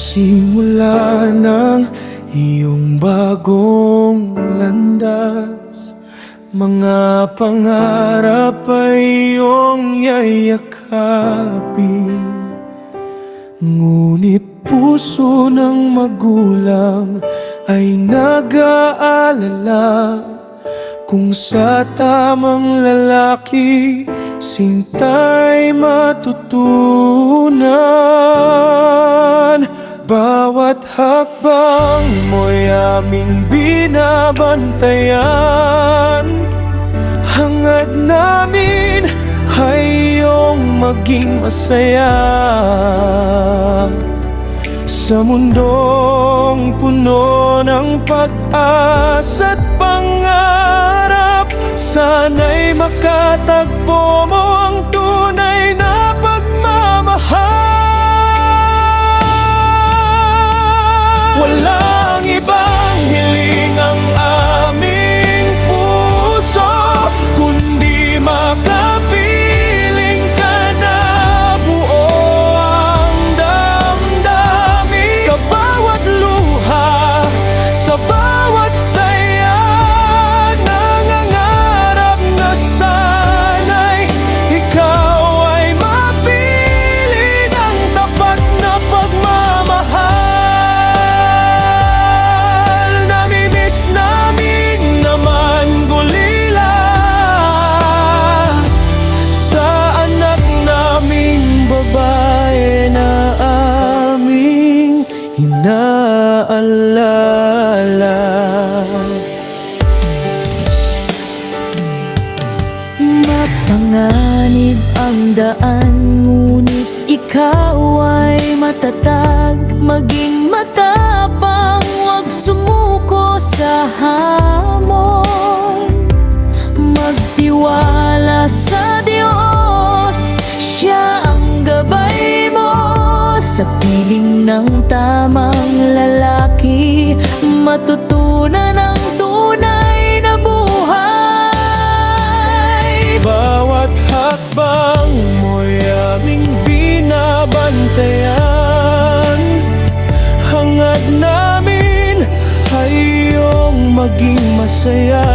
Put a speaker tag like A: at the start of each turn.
A: Simula ng iyong bagong landas, mga pangarap ay iyong yayakapin. Ngunit puso ng magulang ay nag-aalala kung sa tamang lalaki sinta'y matutunan. Bawat hakbang mo'y aming binabantayan. Hangad namin ay iyong maging masaya sa mundong puno ng pag-asa at pangarap. Sana'y makatagpo mo ang tunay na pagmamahal. Walang ibang hiling ang aming puso, kundi makapiling ka na buo ang damdamin. Sa bawat luha, sa bawat saya, nangangarap na sana'y ikaw ay mapili ng tapat na pagmamahal. Inaalala,
B: mapanganib ang daan, ngunit ikaw ay matatag. Maging matapang, huwag sumuko sa hamon. Magtiwala sa Diyos, Siya ang gabay mo. Sa piling ng tamang lalaki, matutunan ang tunay na buhay.
A: bawat hakbang mo'y aming binabantayan. Hangad namin ay iyong maging masaya